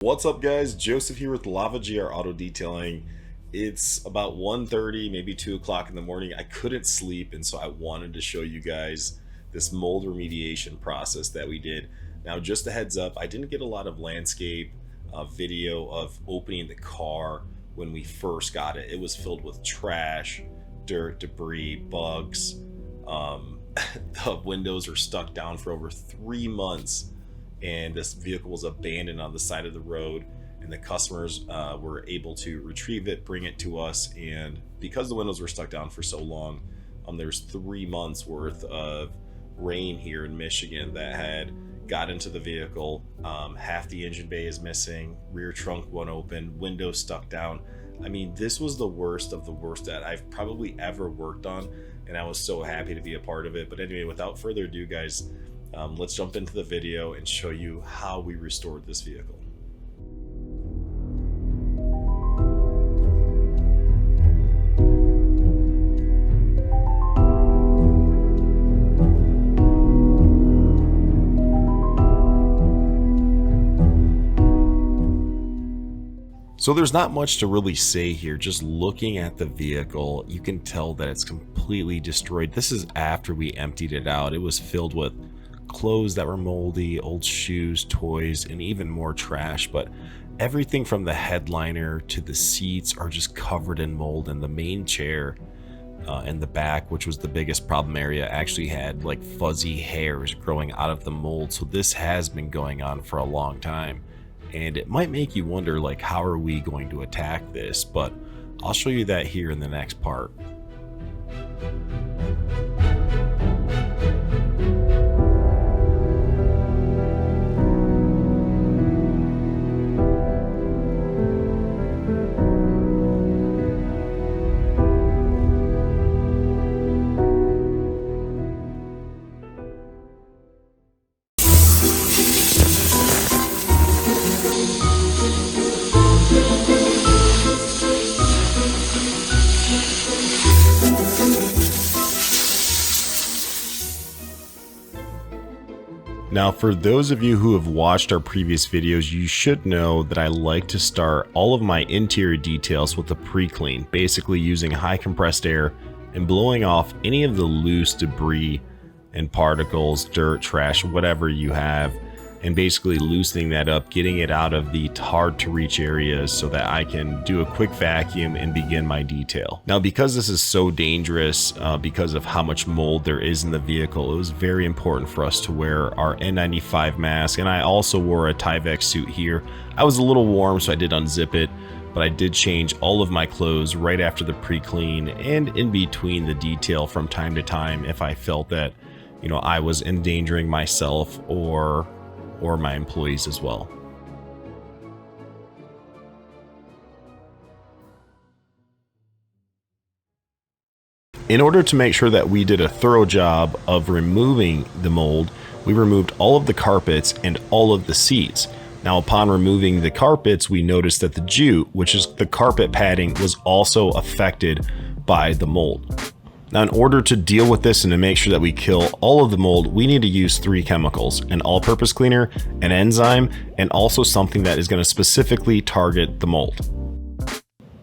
What's up guys, Joseph here with Lava GR Auto Detailing. It's about 1:30, maybe 2 o'clock in the morning. I couldn't sleep, and so I wanted to show you guys this mold remediation process that we did. Now just a heads up, I didn't get a lot of landscape video of opening the car when we first got it. It was filled with trash, dirt, debris, bugs. The windows are stuck down for over 3 months. And this vehicle was abandoned on the side of the road, and the customers were able to retrieve it, bring it to us, and because the windows were stuck down for so long, there's 3 months worth of rain here in Michigan that had got into the vehicle. Half the engine bay is missing, rear trunk won't open, windows stuck down. I mean, this was the worst of the worst that I've probably ever worked on, and I was so happy to be a part of it. But anyway, without further ado guys, let's jump into the video and show you how we restored this vehicle. So there's not much to really say here. Just looking at the vehicle, you can tell that it's completely destroyed. This is after we emptied it out. It was filled with clothes that were moldy, old shoes, toys, and even more trash. But everything from the headliner to the seats are just covered in mold, and the main chair in the back, which was the biggest problem area, actually had like fuzzy hairs growing out of the mold. So this has been going on for a long time, and it might make you wonder, like, how are we going to attack this? But I'll show you that here in the next part. Now, for those of you who have watched our previous videos, you should know that I like to start all of my interior details with a pre-clean, basically using high compressed air and blowing off any of the loose debris and particles, dirt, trash, whatever you have, and basically loosening that up, getting it out of the hard to reach areas so that I can do a quick vacuum and begin my detail. Now, because this is so dangerous, because of how much mold there is in the vehicle, it was very important for us to wear our N95 mask, and I also wore a Tyvek suit here. I was a little warm, so I did unzip it, but I did change all of my clothes right after the pre-clean and in between the detail from time to time if I felt that, you know, I was endangering myself or my employees as well. In order to make sure that we did a thorough job of removing the mold, we removed all of the carpets and all of the seats. Now, upon removing the carpets, we noticed that the jute, which is the carpet padding, was also affected by the mold. Now, in order to deal with this and to make sure that we kill all of the mold, we need to use 3 chemicals: an all-purpose cleaner, an enzyme, and also something that is going to specifically target the mold.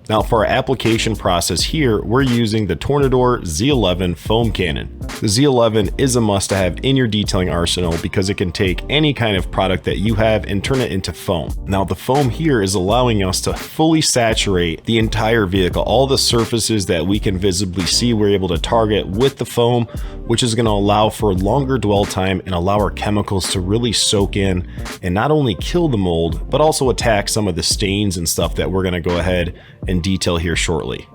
Now, for our application process here, we're using the Odor Z11 foam cannon. The Z11 is a must-have in your detailing arsenal because it can take any kind of product that you have and turn it into foam. Now, the foam here is allowing us to fully saturate the entire vehicle. All the surfaces that we can visibly see, we're able to target with the foam, which is going to allow for longer dwell time and allow our chemicals to really soak in and not only kill the mold, but also attack some of the stains and stuff that we're going to go ahead and detail here shortly.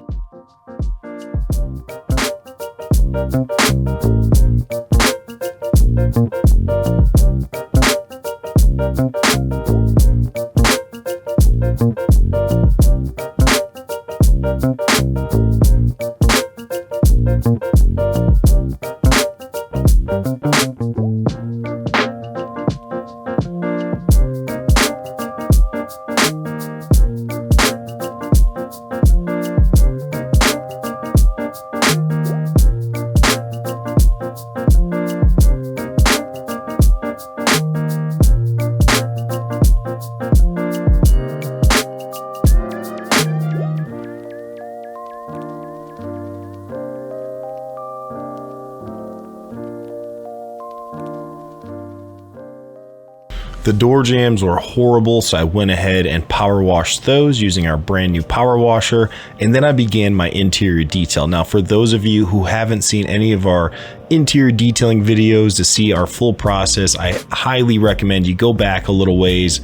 The door jambs were horrible, so I went ahead and power washed those using our brand new power washer, and then I began my interior detail. Now, for those of you who haven't seen any of our interior detailing videos to see our full process, I highly recommend you go back a little ways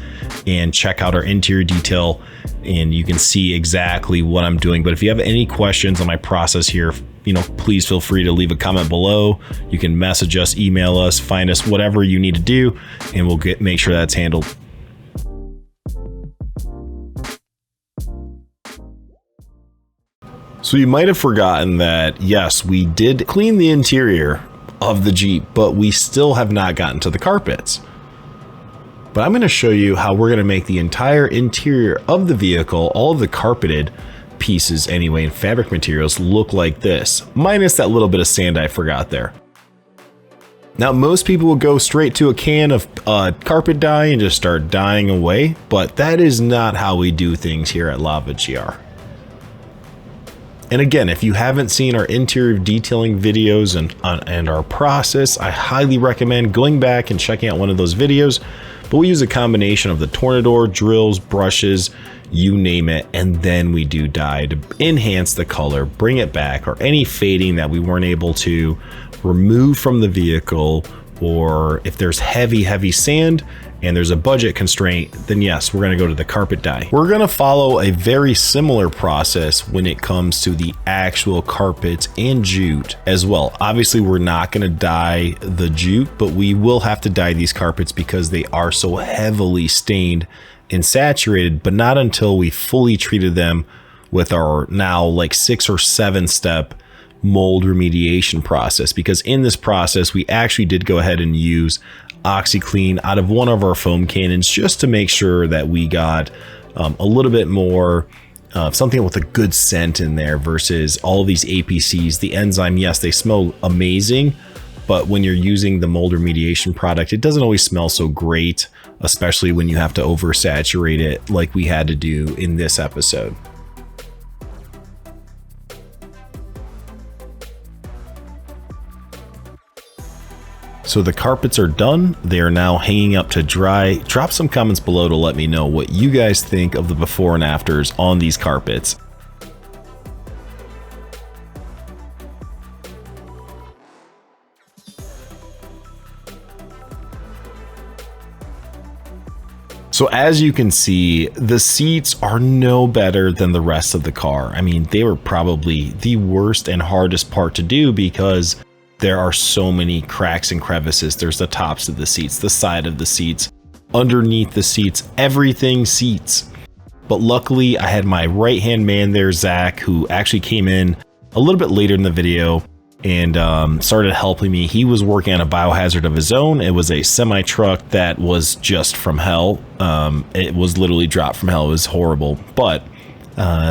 and check out our interior detail, and you can see exactly what I'm doing. But if you have any questions on my process here, please feel free to leave a comment below. You can message us, email us, find us, whatever you need to do, and we'll make sure that's handled. So you might have forgotten that, yes, we did clean the interior of the Jeep, but we still have not gotten to the carpets. But I'm going to show you how we're going to make the entire interior of the vehicle, all of the carpeted pieces anyway, and fabric materials look like this, minus that little bit of sand I forgot there. Now, most people will go straight to a can of carpet dye and just start dyeing away, but that is not how we do things here at Lava GR. And again, if you haven't seen our interior detailing videos and our process, I highly recommend going back and checking out one of those videos. But we use a combination of the Tornador, drills, brushes, you name it, and then we do dye to enhance the color, bring it back, or any fading that we weren't able to remove from the vehicle, or if there's heavy sand and there's a budget constraint, then yes, we're going to go to the carpet dye. We're going to follow a very similar process when it comes to the actual carpets and jute as well. Obviously, we're not going to dye the jute, but we will have to dye these carpets because they are so heavily stained and saturated, but not until we fully treated them with our now like 6 or 7 step mold remediation process. Because in this process, we actually did go ahead and use OxyClean out of one of our foam cannons just to make sure that we got a little bit more something with a good scent in there versus all of these APCs. The enzyme, yes, they smell amazing, but when you're using the mold remediation product, it doesn't always smell so great, especially when you have to oversaturate it like we had to do in this episode. So the carpets are done. They are now hanging up to dry. Drop some comments below to let me know what you guys think of the before and afters on these carpets. So as you can see, the seats are no better than the rest of the car. I mean, they were probably the worst and hardest part to do because there are so many cracks and crevices. There's the tops of the seats, the side of the seats, underneath the seats, everything seats. But luckily I had my right-hand man there, Zach, who actually came in a little bit later in the video and started helping me. He was working on a biohazard of his own. It was a semi truck that was just from hell. It was literally dropped from hell. It was horrible. But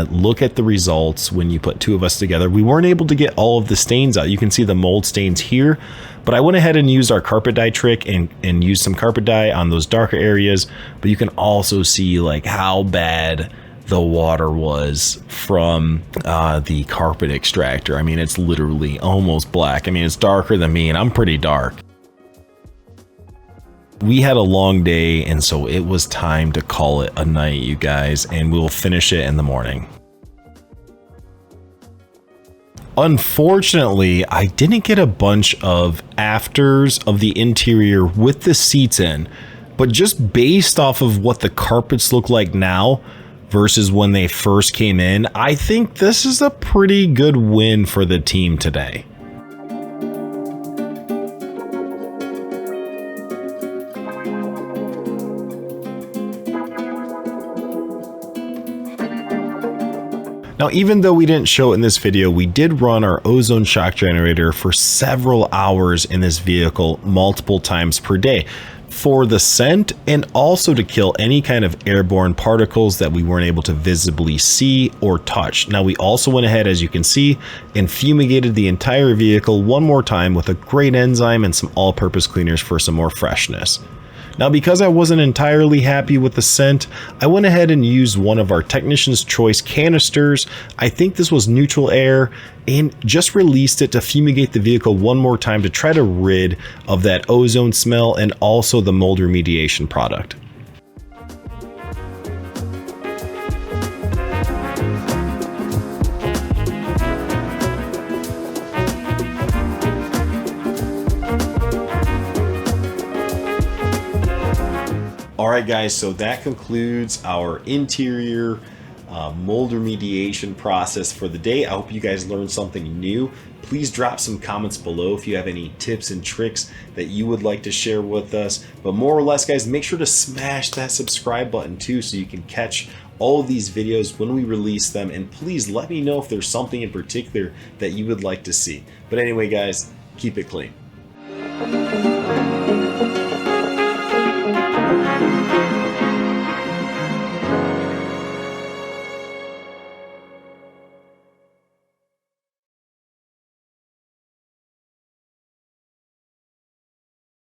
look at the results when you put two of us together. We weren't able to get all of the stains out. You can see the mold stains here, but I went ahead and used our carpet dye trick and used some carpet dye on those darker areas. But you can also see like how bad the water was from the carpet extractor. I mean, it's literally almost black. I mean, it's darker than me and I'm pretty dark. We had a long day, and so it was time to call it a night, you guys, and we'll finish it in the morning. Unfortunately, I didn't get a bunch of afters of the interior with the seats in, but just based off of what the carpets look like now versus when they first came in, I think this is a pretty good win for the team today. Now, even though we didn't show it in this video, we did run our ozone shock generator for several hours in this vehicle multiple times per day for the scent and also to kill any kind of airborne particles that we weren't able to visibly see or touch. Now, we also went ahead, as you can see, and fumigated the entire vehicle one more time with a great enzyme and some all-purpose cleaners for some more freshness. Now, because I wasn't entirely happy with the scent, I went ahead and used one of our Technician's Choice canisters. I think this was neutral air, and just released it to fumigate the vehicle one more time to try to rid of that ozone smell and also the mold remediation product. Alright guys, so that concludes our interior mold remediation process for the day. I hope you guys learned something new. Please drop some comments below if you have any tips and tricks that you would like to share with us. But more or less guys, make sure to smash that subscribe button too so you can catch all of these videos when we release them. And please let me know if there's something in particular that you would like to see. But anyway guys, keep it clean.